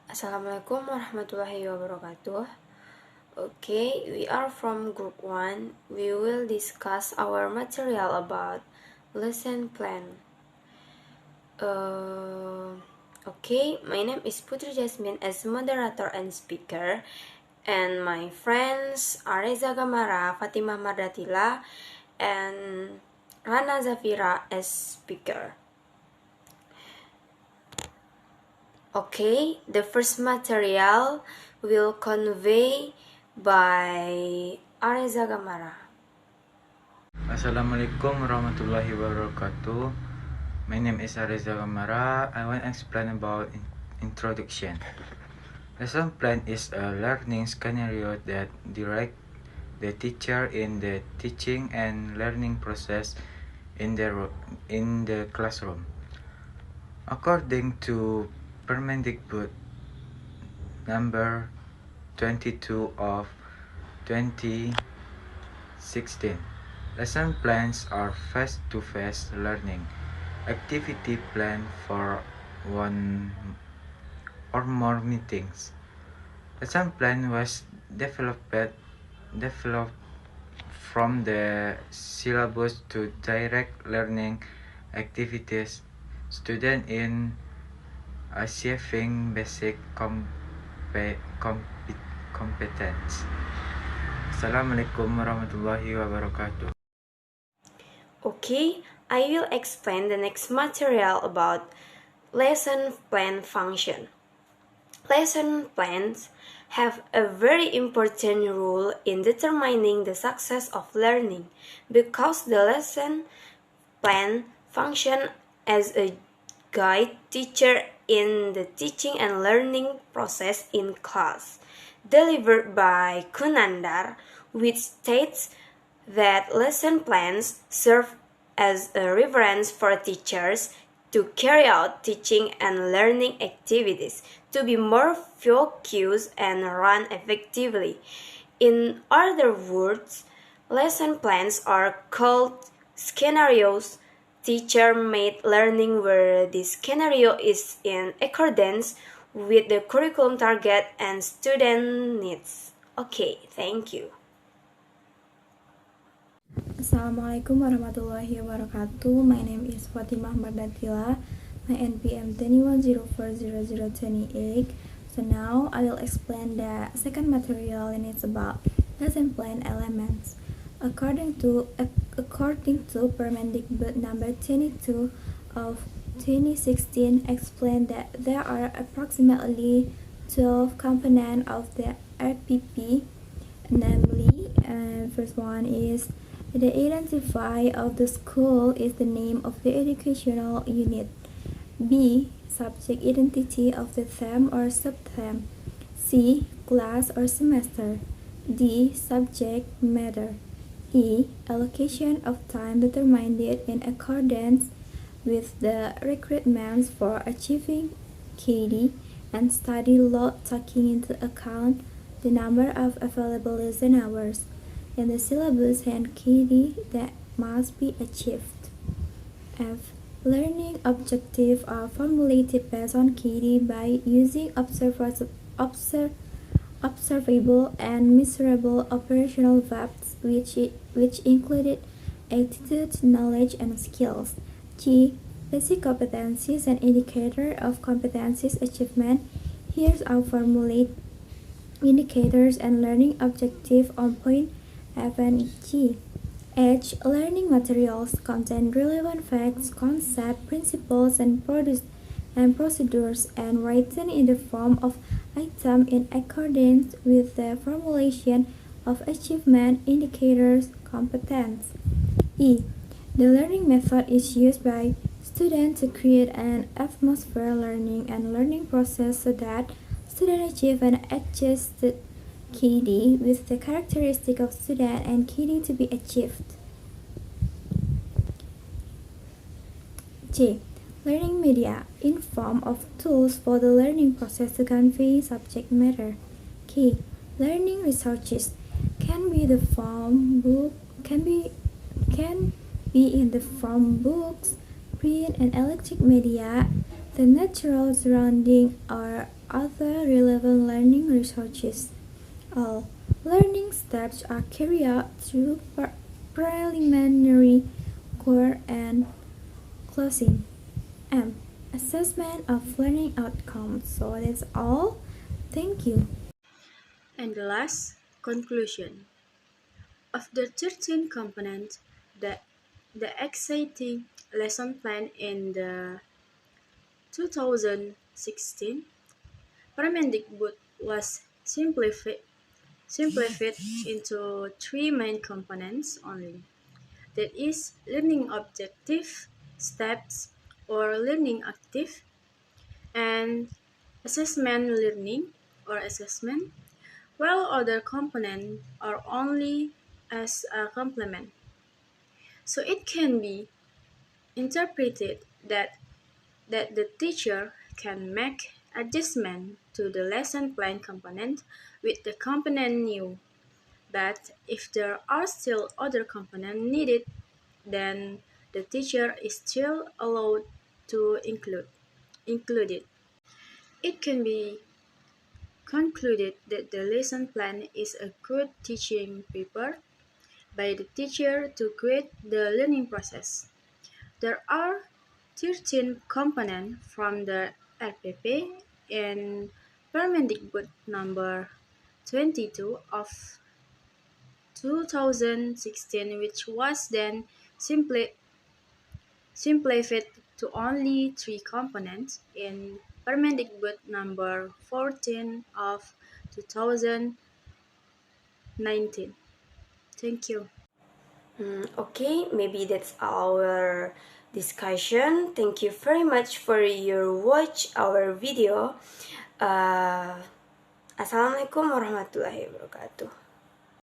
Assalamualaikum warahmatullahi wabarakatuh. Okay, we are from group 1. We will discuss our material about lesson plan. Okay, my name is Putri Jasmine as moderator and speaker, and my friends are Reza Gamara, Fatimah Mardatila, and Rana Zafira as speaker. Okay, the first material will convey by Areza Gamara. Assalamualaikum warahmatullahi wabarakatuh. My name is Areza Gamara. I want to explain about introduction. Lesson plan is a learning scenario that directs the teacher in the teaching and learning process in the classroom. According to Permendikbud number 22 of 2016. Lesson plans are face-to-face learning activity plan for one or more meetings. Lesson plan was developed from the syllabus to direct learning activities student in achieving basic competence. Assalamualaikum warahmatullahi wabarakatuh. Okay, I will explain the next material about lesson plan function. Lesson plans have a very important role in determining the success of learning because the lesson plan function as a guide teacher in the teaching and learning process in class, delivered by Kunandar, which states that lesson plans serve as a reference for teachers to carry out teaching and learning activities to be more focused and run effectively. In other words, lesson plans are called scenarios, teacher-made learning where the scenario is in accordance with the curriculum target and student needs. Okay, thank you. Assalamualaikum warahmatullahi wabarakatuh. My name is Fatimah Mardatila. My NPM 21040028. So now I will explain the second material, and it's about lesson plan elements. According to Permendikbud number 22 of 2016 explained that there are approximately 12 components of the RPP, namely, first one is the identify of the school is the name of the educational unit. B. Subject identity of the theme or subtheme. C. Class or semester. D. Subject matter. E. Allocation of time determined in accordance with the requirements for achieving KD and study load taking into account the number of available lesson hours in the syllabus and KD that must be achieved. F. Learning objectives are formulated based on KD by using observable and measurable operational verbs which included attitude, knowledge, and skills. G. Basic competencies and indicator of competencies achievement. Here's our formulate indicators and learning objective on point F and G. H. Learning materials contain relevant facts, concepts, principles, and procedures and written in the form of item in accordance with the formulation of achievement indicators competence. E. The learning method is used by students to create an atmosphere learning process so that students achieve an adjusted KD with the characteristic of student and KD to be achieved. J. Learning media in form of tools for the learning process to convey subject matter. K. Learning resources can be in the form books, print and electronic media, the natural surrounding or other researches. All learning steps are carried out through preliminary, core, and closing. M. Assessment of learning outcomes. So that's all. Thank you. And the last, conclusion. Of the 13 components, the exciting lesson plan in the 2016 Paramedic was simplified into three main components only. That is, learning objective, steps or learning active, and assessment learning or assessment, while other components are only as a complement. So it can be interpreted that the teacher can make adjustment to the lesson plan component with the component new. But if there are still other components needed, then the teacher is still allowed to include it. It can be concluded that the lesson plan is a good teaching paper by the teacher to create the learning process. There are 13 components from the RPP in Permendikbud number 22 of 2016, which was then simplified to only three components in Permendikbud number 14 of 2019. Thank you. Okay, maybe that's our discussion. Thank you very much for your watch our video. Assalamualaikum warahmatullahi wabarakatuh.